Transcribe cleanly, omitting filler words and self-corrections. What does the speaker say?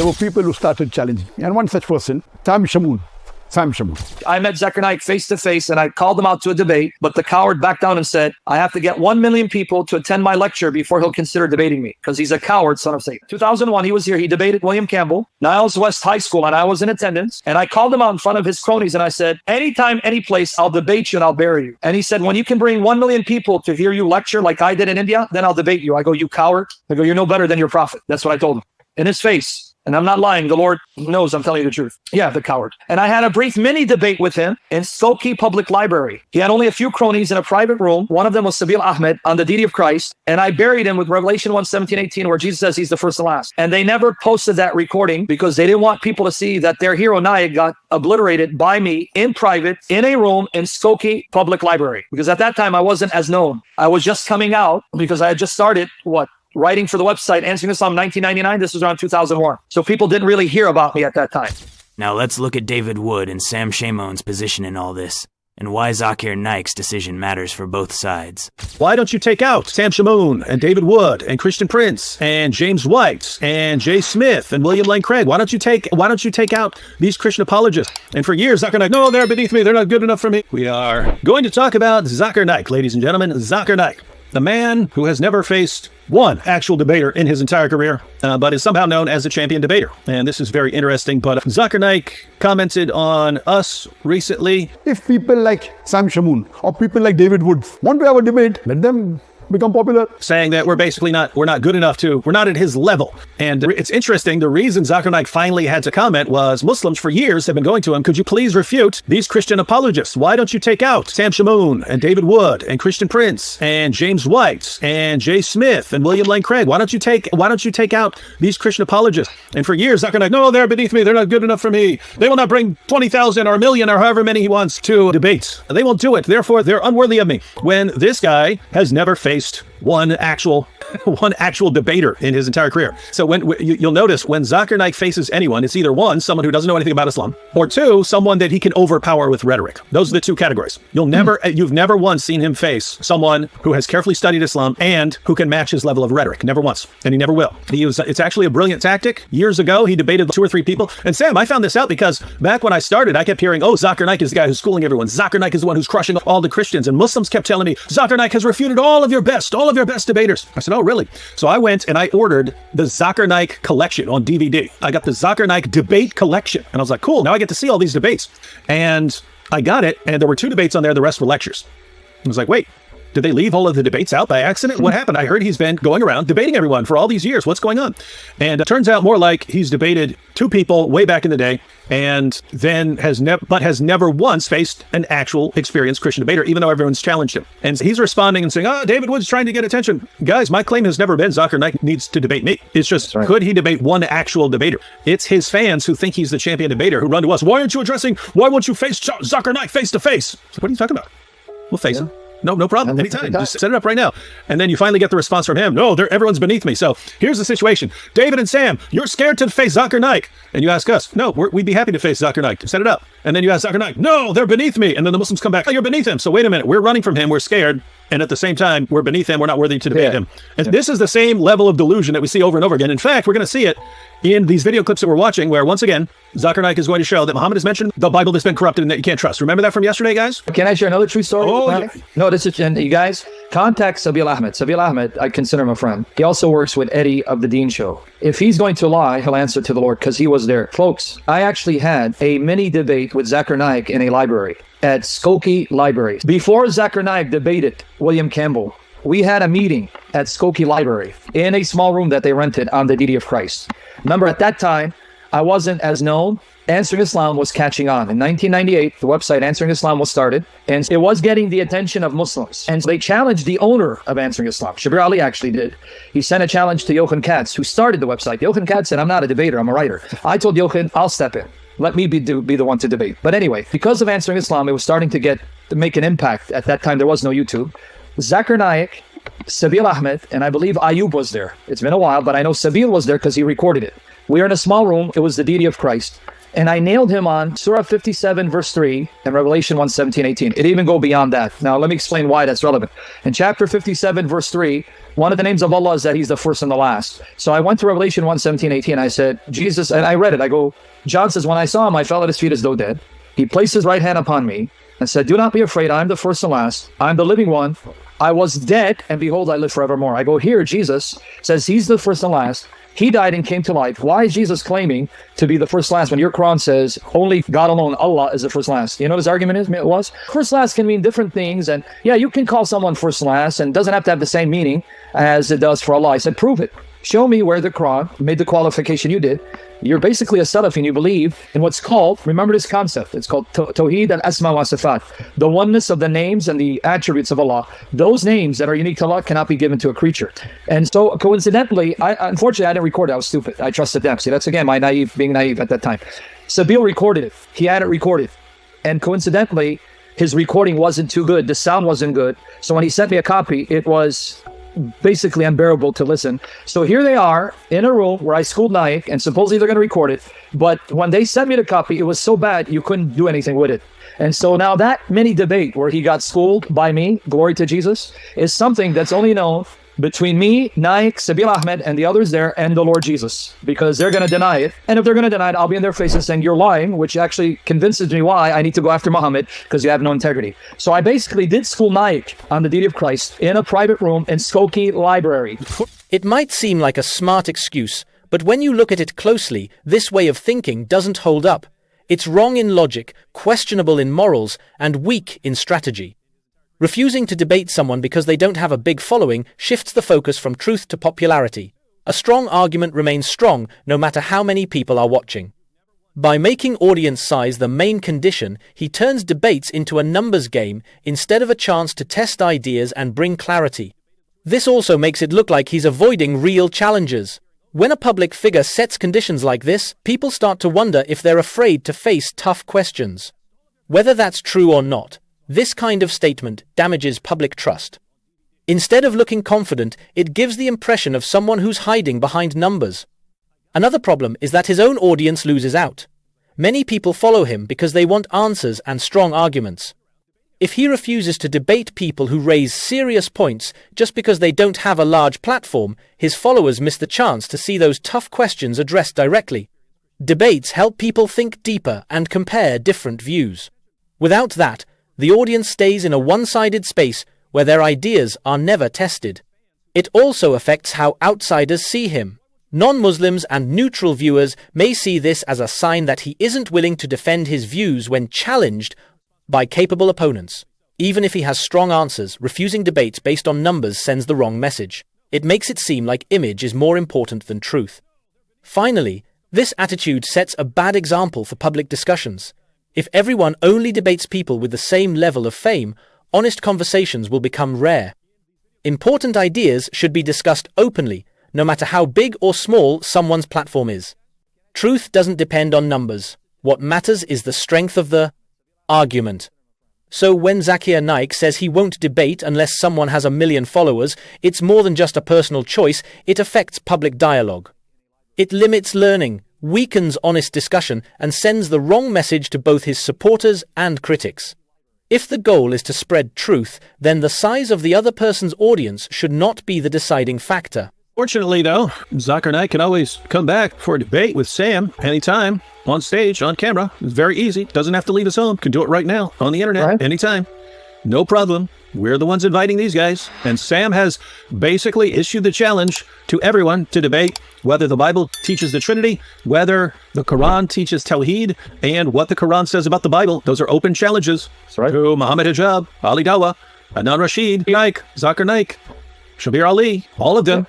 there were people who started challenging me. And one such person, Shamoun. I met Zakir Naik face to face and I called him out to a debate, but the coward backed down and said, I have to get 1 million people to attend my lecture before he'll consider debating me, because he's a coward, son of Satan. 2001, he was here. He debated William Campbell, Niles West High School, and I was in attendance. And I called him out in front of his cronies and I said, anytime, any place, I'll debate you and I'll bury you. And he said, when you can bring 1 million people to hear you lecture like I did in India, then I'll debate you. I go, you coward. I go, you're no better than your prophet. That's what I told him in his face. And I'm not lying. The Lord knows I'm telling you the truth. Yeah, the coward. And I had a brief mini debate with him in Skokie Public Library. He had only a few cronies in a private room. One of them was Sabeel Ahmed on the deity of Christ. And I buried him with Revelation 1:17-18, where Jesus says he's the first and last. And they never posted that recording because they didn't want people to see that their hero Naik got obliterated by me in private in a room in Skokie Public Library. Because at that time I wasn't as known. I was just coming out because I had just started, writing for the website Answering Islam 1999. This was around 2001. So people didn't really hear about me at that time. Now let's look at David Wood and Sam Shamoun's position in all this, and why Zakir Naik's decision matters for both sides. Why don't you take out Sam Shamoun and David Wood and Christian Prince and James White and Jay Smith and William Lane Craig? Why don't you take out these Christian apologists? And for years, Zakir Naik, no, they're beneath me. They're not good enough for me. We are going to talk about Zakir Naik, ladies and gentlemen. Zakir Naik, the man who has never faced one actual debater in his entire career, but is somehow known as a champion debater. And this is very interesting, but Zakir Naik commented on us recently. If people like Sam Shamoun or people like David Wood want to have a debate, let them become popular. Saying that we're not good enough we're not at his level. And it's interesting, the reason Zakir Naik finally had to comment was Muslims for years have been going to him, could you please refute these Christian apologists? Why don't you take out Sam Shamoun and David Wood and Christian Prince and James White and Jay Smith and William Lane Craig? Why don't you take out these Christian apologists? And for years, Zakir Naik, no, they're beneath me. They're not good enough for me. They will not bring 20,000 or 1 million or however many he wants to debates. They won't do it. Therefore, they're unworthy of me. When this guy has never faced one actual debater in his entire career. So you'll notice when Zakir Naik faces anyone, it's either one, someone who doesn't know anything about Islam, or two, someone that he can overpower with rhetoric. Those are the two categories. You've never once seen him face someone who has carefully studied Islam and who can match his level of rhetoric. Never once. And he never will. It's actually a brilliant tactic. Years ago, he debated 2 or 3 people. And Sam, I found this out because back when I started, I kept hearing, oh, Zakir Naik is the guy who's schooling everyone. Zakir Naik is the one who's crushing all the Christians. And Muslims kept telling me, Zakir Naik has refuted all of your best debaters. I said, oh, really? So I went and I ordered the Zakir Naik collection on DVD. I got the Zakir Naik debate collection. And I was like, cool, now I get to see all these debates. And I got it, and there were 2 debates on there. The rest were lectures. I was like, wait, did they leave all of the debates out by accident? What happened? I heard he's been going around debating everyone for all these years. What's going on? And it turns out more like he's debated 2 people way back in the day, and then has never once faced an actual experienced Christian debater, even though everyone's challenged him. And he's responding and saying, oh, David Wood's trying to get attention. Guys, my claim has never been Zakir Naik needs to debate me. It's just, could he debate one actual debater? It's his fans who think he's the champion debater who run to us. Why won't you face Zakir Naik face to face? What are you talking about? We'll face him. No problem. Anytime. Just set it up right now. And then you finally get the response from him. No, everyone's beneath me. So here's the situation. David and Sam, you're scared to face Zakir Naik. And you ask us, no, we'd be happy to face Zakir Naik. Set it up. And then you ask Zakir Naik, no, they're beneath me. And then the Muslims come back, oh, you're beneath him. So wait a minute. We're running from him. We're scared. And at the same time, we're beneath him. We're not worthy to debate him. And this is the same level of delusion that we see over and over again. In fact, we're going to see it in these video clips that we're watching, where once again, Zakir Naik is going to show that Muhammad has mentioned the Bible that's been corrupted and that you can't trust. Remember that from yesterday, guys? Can I share another true story? Oh, yeah. No, this is, and you guys, contact Sabeel Ahmed. Sabeel Ahmed, I consider him a friend. He also works with Eddie of the Dean Show. If he's going to lie, he'll answer to the Lord because he was there. Folks, I actually had a mini debate with Zakir Naik in a library at Skokie Library. Before Zakir Naik debated William Campbell, we had a meeting at Skokie Library in a small room that they rented on the deity of Christ. Remember, at that time, I wasn't as known. Answering Islam was catching on. In 1998, the website Answering Islam was started, and it was getting the attention of Muslims. And they challenged the owner of Answering Islam. Shabir Ali actually did. He sent a challenge to Jochen Katz, who started the website. Jochen Katz said, I'm not a debater, I'm a writer. I told Jochen, I'll step in. Let me be the one to debate. But anyway, because of Answering Islam, it was starting to make an impact. At that time, there was no YouTube. Zakir Naik, Sabeel Ahmed, and I believe Ayub was there. It's been a while, but I know Sabeel was there because he recorded it. We were in a small room. It was the deity of Christ. And I nailed him on Surah 57, verse 3, and Revelation 1, 17, 18. It didn't even go beyond that. Now, let me explain why that's relevant. In chapter 57, verse 3, one of the names of Allah is that he's the first and the last. So I went to Revelation 1, 17, 18. I said, Jesus, and I read it. I go, John says, when I saw him, I fell at his feet as though dead. He placed his right hand upon me and said, do not be afraid. I am the first and last. I am the living one. I was dead, and behold, I live forevermore. I go, here, Jesus says he's the first and last. He died and came to life. Why is Jesus claiming to be the first last when your Quran says only God alone, Allah, is the first last? You know what his argument is? It was first last can mean different things. And yeah, you can call someone first last and it doesn't have to have the same meaning as it does for Allah. I said, prove it. Show me where the Quran made the qualification you did. You're basically a Salafi and you believe in what's called, remember this concept, it's called Tawheed al-Asma wa Sifat, the oneness of the names and the attributes of Allah. Those names that are unique to Allah cannot be given to a creature. And so coincidentally, unfortunately I didn't record it, I was stupid. I trusted them. See, that's again my being naive at that time. Sabil recorded it. He had it recorded. And coincidentally, his recording wasn't too good. The sound wasn't good. So when he sent me a copy, it was basically unbearable to listen. So here they are in a room where I schooled Naik, and supposedly they're going to record it. But when they sent me the copy, it was so bad you couldn't do anything with it. And so now that mini debate where he got schooled by me, glory to Jesus, is something that's only known between me, Naik, Sabil Ahmed, and the others there, and the Lord Jesus, because they're going to deny it. And if they're going to deny it, I'll be in their faces saying, you're lying, which actually convinces me why I need to go after Muhammad, because you have no integrity. So I basically did school Naik on the deity of Christ in a private room in Skokie Library. It might seem like a smart excuse, but when you look at it closely, this way of thinking doesn't hold up. It's wrong in logic, questionable in morals, and weak in strategy. Refusing to debate someone because they don't have a big following shifts the focus from truth to popularity. A strong argument remains strong no matter how many people are watching. By making audience size the main condition, he turns debates into a numbers game instead of a chance to test ideas and bring clarity. This also makes it look like he's avoiding real challenges. When a public figure sets conditions like this, people start to wonder if they're afraid to face tough questions. Whether that's true or not, this kind of statement damages public trust. Instead of looking confident, it gives the impression of someone who's hiding behind numbers. Another problem is that his own audience loses out. Many people follow him because they want answers and strong arguments. If he refuses to debate people who raise serious points just because they don't have a large platform, his followers miss the chance to see those tough questions addressed directly. Debates help people think deeper and compare different views. Without that, the audience stays in a one-sided space where their ideas are never tested. It also affects how outsiders see him. Non-Muslims and neutral viewers may see this as a sign that he isn't willing to defend his views when challenged by capable opponents. Even if he has strong answers, refusing debates based on numbers sends the wrong message. It makes it seem like image is more important than truth. Finally, this attitude sets a bad example for public discussions. If everyone only debates people with the same level of fame, honest conversations will become rare. Important ideas should be discussed openly, no matter how big or small someone's platform is. Truth doesn't depend on numbers. What matters is the strength of the argument. So when Zakir Naik says he won't debate unless someone has 1 million followers, it's more than just a personal choice, it affects public dialogue. It limits learning, weakens honest discussion, and sends the wrong message to both his supporters and critics. If the goal is to spread truth, then the size of the other person's audience should not be the deciding factor. Fortunately, though, Zakir Naik can always come back for a debate with Sam anytime, on stage, on camera. It's very easy. Doesn't have to leave his home. Can do it right now, on the internet, Right. anytime. No problem. We're the ones inviting these guys. And Sam has basically issued the challenge to everyone to debate whether the Bible teaches the Trinity, whether the Quran teaches Tawheed, and what the Quran says about the Bible. Those are open challenges. That's right. To Muhammad Hijab, Ali Dawa, Adnan Rashid, Naik, Zakir Naik, Shabir Ali, all of them.